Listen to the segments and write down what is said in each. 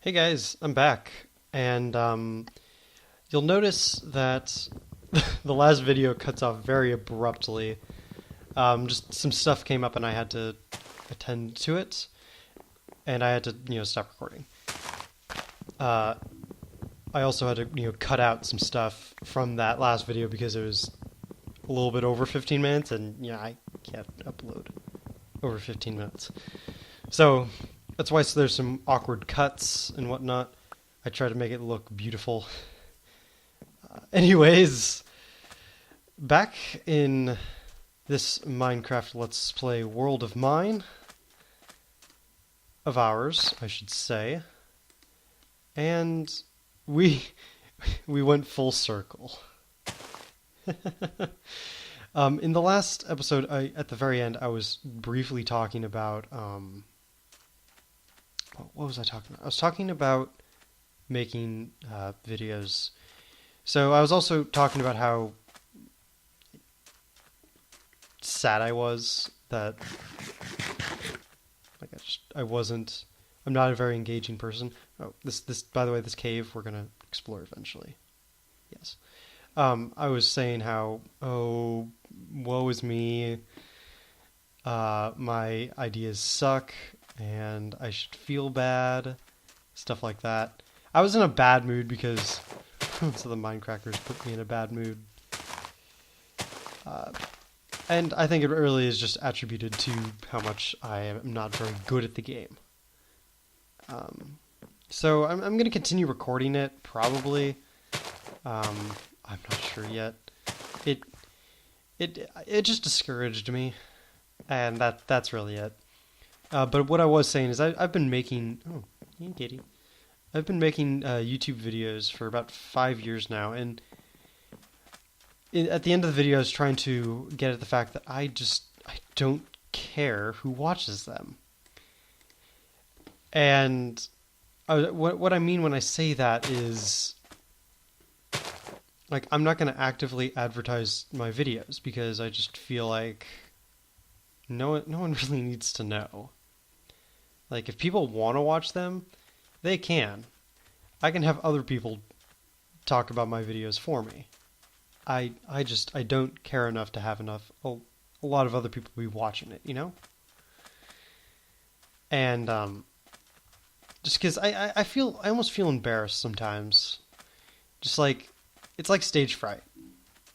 Hey guys, I'm back, and you'll notice that the last video cuts off very abruptly. Just some stuff came up and I had to attend to it, and I had to, stop recording. Uh, I also had to, cut out some stuff from that last video because it was a little bit over 15 minutes, and I can't upload over 15 minutes. So that's why there's some awkward cuts and whatnot. I try to make it look beautiful. Anyways, back in this Minecraft Let's Play world of mine, of ours, I should say, and we we went full circle. In the last episode, at the very end, I was briefly talking about what was I talking about? I was talking about making videos. So I was also talking about how sad I was that I'm not a very engaging person. Oh, this by the way, this cave we're gonna explore eventually. Yes. I was saying how, oh, woe is me. My ideas suck, and I should feel bad. Stuff like that. I was in a bad mood because so the Minecrackers put me in a bad mood. And I think it really is just attributed to how much I am not very good at the game. So I'm going to continue recording it, probably. I'm not sure yet. It just discouraged me, and that's really it. But what I was saying is I've been making... Oh, hey, kitty. I've been making YouTube videos for about 5 years now, and at the end of the video I was trying to get at the fact that I don't care who watches them. And what I mean when I say that is, like, I'm not going to actively advertise my videos because I just feel like no one really needs to know. Like, if people want to watch them, they can. I can have other people talk about my videos for me. I don't care enough to have a lot of other people be watching it, And just because I almost feel embarrassed sometimes. Just like, it's like stage fright,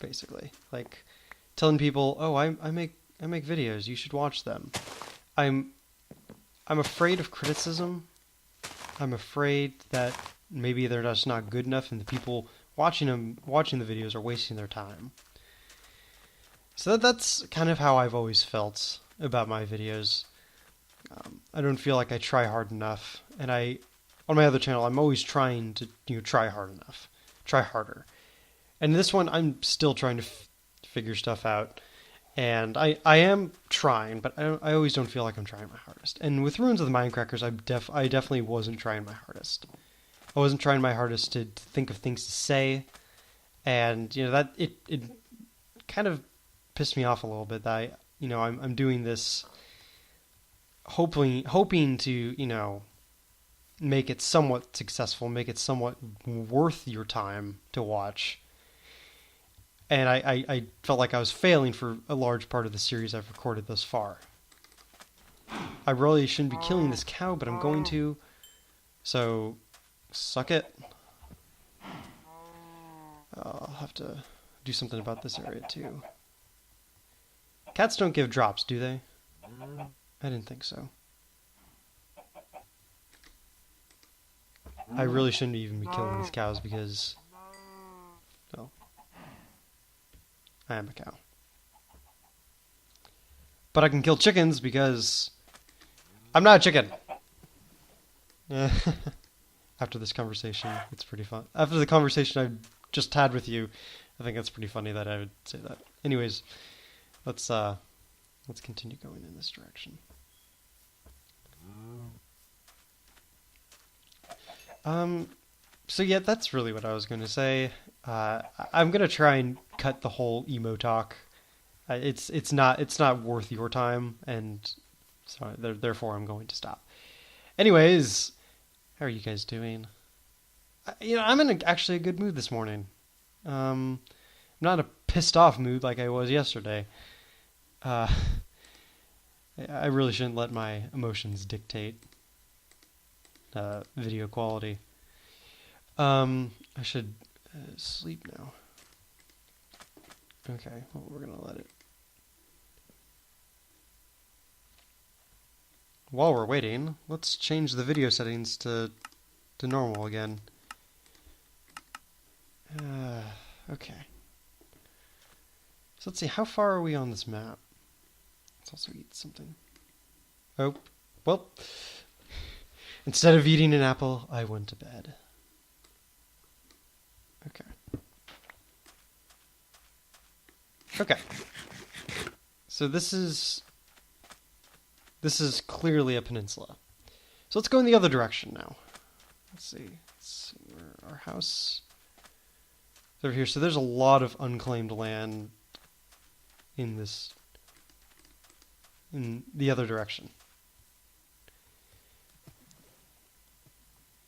basically. Like telling people, oh, I make videos, you should watch them. I'm afraid of criticism. I'm afraid that maybe they're just not good enough, and the people watching the videos are wasting their time. So that's kind of how I've always felt about my videos. I don't feel like I try hard enough, and on my other channel, I'm always trying to try harder. And this one, I'm still trying to figure stuff out. And I am trying, but I always don't feel like I'm trying my hardest. And with Ruins of the Minecrackers, I definitely wasn't trying my hardest. I wasn't trying my hardest to think of things to say, and that it kind of pissed me off a little bit that I'm doing this, hoping to make it somewhat successful, make it somewhat worth your time to watch. And I felt like I was failing for a large part of the series I've recorded thus far. I really shouldn't be killing this cow, but I'm going to. So, suck it. I'll have to do something about this area too. Cats don't give drops, do they? I didn't think so. I really shouldn't even be killing these cows because... Oh. I am a cow. But I can kill chickens because I'm not a chicken. After this conversation, it's pretty fun. After the conversation I just had with you, I think it's pretty funny that I would say that. Anyways, let's continue going in this direction. So yeah, that's really what I was going to say. I'm going to try and cut the whole emo talk. It's not worth your time, and so therefore I'm going to stop. Anyways, How are you guys doing? I'm in actually a good mood this morning. I'm not a pissed off mood like I was yesterday. Uh, I really shouldn't let my emotions dictate video quality. I should sleep now. Okay, well, we're gonna let it. While we're waiting, let's change the video settings to normal again. Okay. So let's see, how far are we on this map? Let's also eat something. Oh, well, instead of eating an apple, I went to bed. Okay. Okay. So this is clearly a peninsula. So let's go in the other direction now. Let's see where our house is over here. So there's a lot of unclaimed land in the other direction.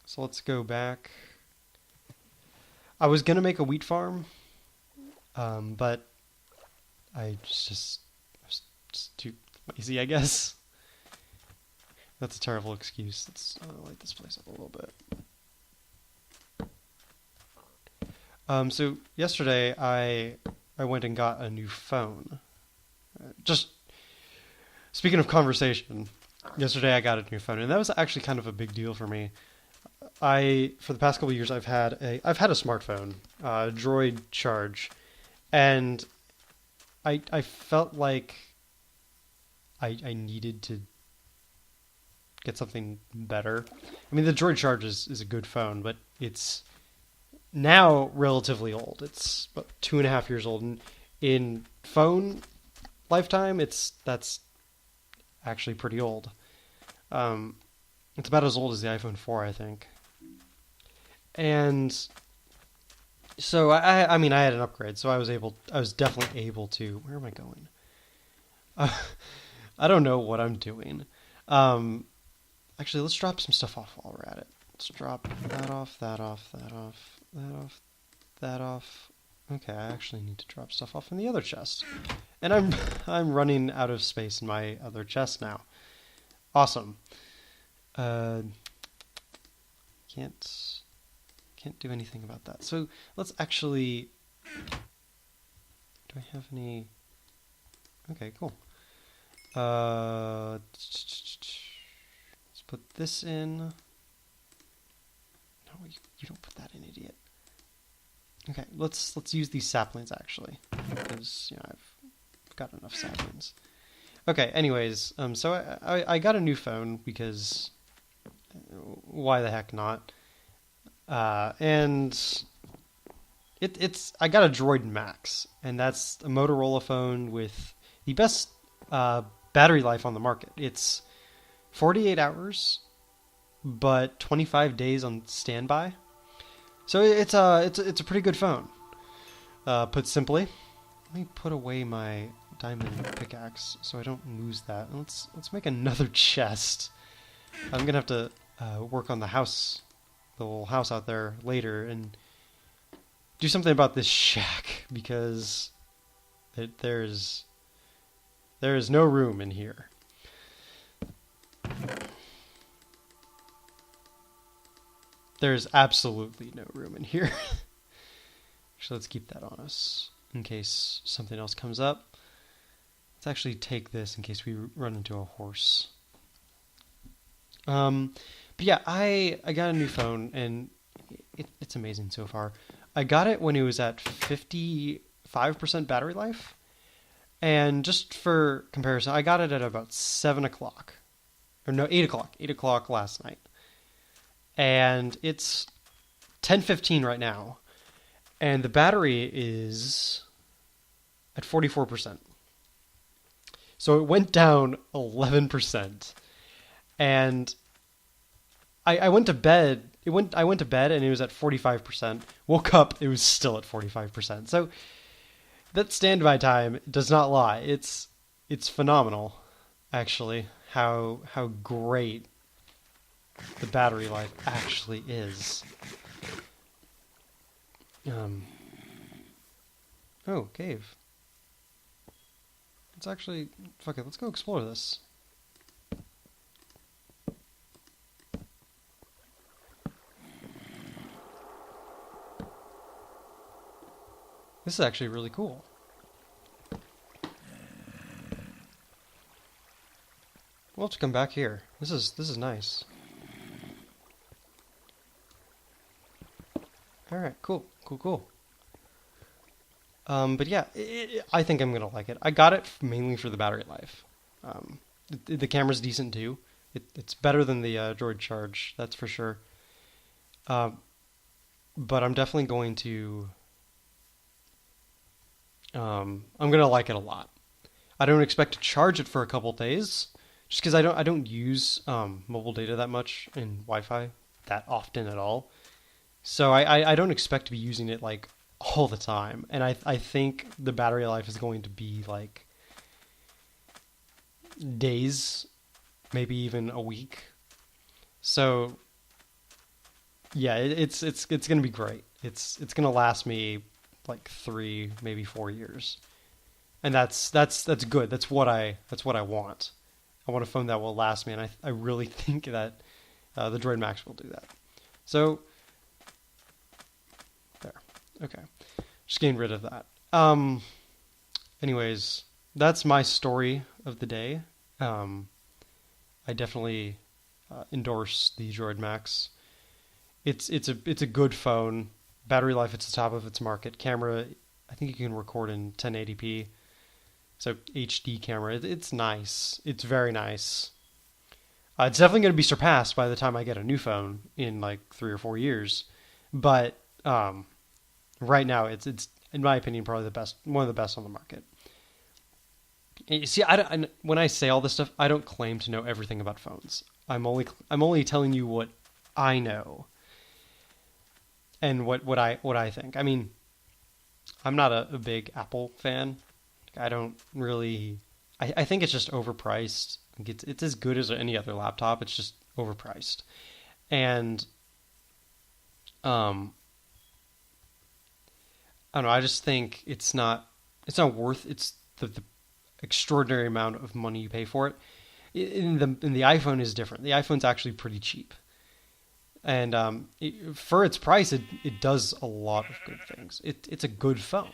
So let's go back. I was gonna make a wheat farm, but I was just too lazy, I guess. That's a terrible excuse. Let's light this place up a little bit. So yesterday I went and got a new phone. Just speaking of conversation, yesterday I got a new phone, and that was actually kind of a big deal for me. For the past couple of years, I've had a smartphone, Droid Charge, and I felt like I needed to get something better. I mean, the Droid Charge is a good phone, but it's now relatively old. It's about 2.5 years old, and in phone lifetime, that's actually pretty old. It's about as old as the iPhone 4, I think. And so I mean, I had an upgrade, so I was definitely able to. Where am I going? I don't know what I'm doing. Actually, let's drop some stuff off while we're at it. Let's drop that off, that off, that off, that off, that off. Okay, I actually need to drop stuff off in the other chest. And I'm running out of space in my other chest now. Awesome. Can't do anything about that. So let's actually. Do I have any? Okay, cool. Let's put this in. No, you don't put that in, idiot. Okay, let's use these saplings actually, because I've got enough saplings. Okay, anyways, so I got a new phone because why the heck not? And I got a Droid Maxx, and that's a Motorola phone with the best battery life on the market. It's 48 hours, but 25 days on standby. So it's a pretty good phone. Put simply, let me put away my diamond pickaxe so I don't lose that. And let's make another chest. I'm gonna have to work on the little house out there later, and do something about this shack because there is no room in here. There's absolutely no room in here. So let's keep that on us in case something else comes up. Let's actually take this in case we run into a horse. But yeah, I got a new phone, and it's amazing so far. I got it when it was at 55% battery life. And just for comparison, I got it at about 7 o'clock. Or no, 8 o'clock. 8 o'clock last night. And it's 10:15 right now. And the battery is at 44%. So it went down 11%. And I went to bed. I went to bed and it was at 45%. Woke up, it was still at 45%. So that standby time does not lie. It's phenomenal, actually, how great the battery life actually is. Oh, cave. Let's actually, fuck it, let's go explore this. This is actually really cool. We'll have to come back here. This is nice. Alright, cool. But yeah, I think I'm gonna like it. I got it mainly for the battery life. The camera's decent too. It's better than the Droid Charge, that's for sure. But I'm definitely going to... I'm gonna like it a lot. I don't expect to charge it for a couple days, just because I don't use mobile data that much and Wi-Fi that often at all. So I don't expect to be using it like all the time. And I think the battery life is going to be like days, maybe even a week. So yeah, it's gonna be great. It's gonna last me like 3, maybe 4 years. And that's good. That's what I want. I want a phone that will last me, and I really think that the Droid Maxx will do that. So there. Okay. Just getting rid of that. Anyways, that's my story of the day. I definitely endorse the Droid Maxx. It's a good phone. Battery life, it's the top of its market. Camera, I think you can record in 1080p. So HD camera, it's nice. It's very nice. It's definitely going to be surpassed by the time I get a new phone in like 3 or 4 years. But right now, it's in my opinion probably the best, one of the best on the market. And you see, when I say all this stuff, I don't claim to know everything about phones. I'm only telling you what I know and what I think. I mean, I'm not a big Apple fan. I don't really... I think it's just overpriced. It's as good as any other laptop. It's just overpriced. And I don't know, I just think it's not worth the extraordinary amount of money you pay for it. In the iPhone is different. The iPhone's actually pretty cheap. And for its price, it does a lot of good things. It's a good phone.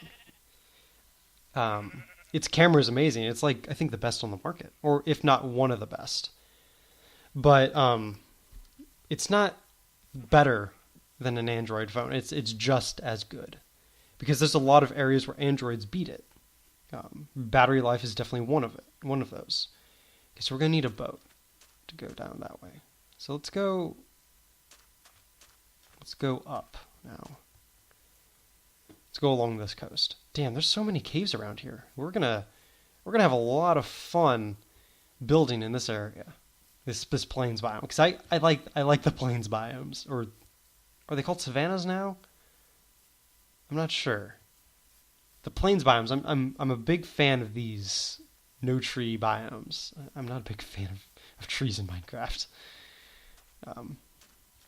Its camera is amazing. It's like, I think, the best on the market, or if not one of the best. But it's not better than an Android phone. It's just as good, because there's a lot of areas where Androids beat it. Battery life is definitely one of those. Okay, so we're gonna need a boat to go down that way. So let's go up now. Let's go along this coast. Damn, there's so many caves around here. We're gonna have a lot of fun building in this area, this plains biome. Because I like the plains biomes, or are they called savannas now? I'm not sure. The plains biomes. I'm a big fan of these no tree biomes. I'm not a big fan of trees in Minecraft.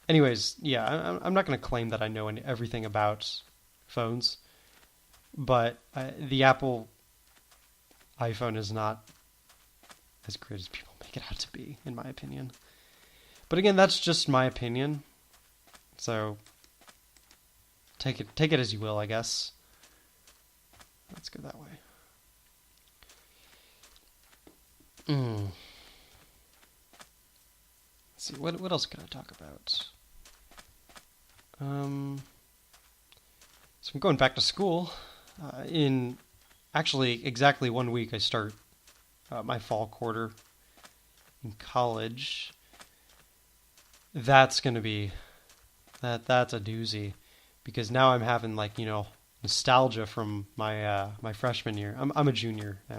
Anyways, yeah, I'm not gonna claim that I know everything about phones. But the Apple iPhone is not as great as people make it out to be, in my opinion. But again, that's just my opinion. So take it as you will, I guess. Let's go that way. Let's see, what else can I talk about? So I'm going back to school. In actually exactly 1 week, I start my fall quarter in college. That's gonna be that's a doozy, because now I'm having, like, nostalgia from my my freshman year. I'm a junior now.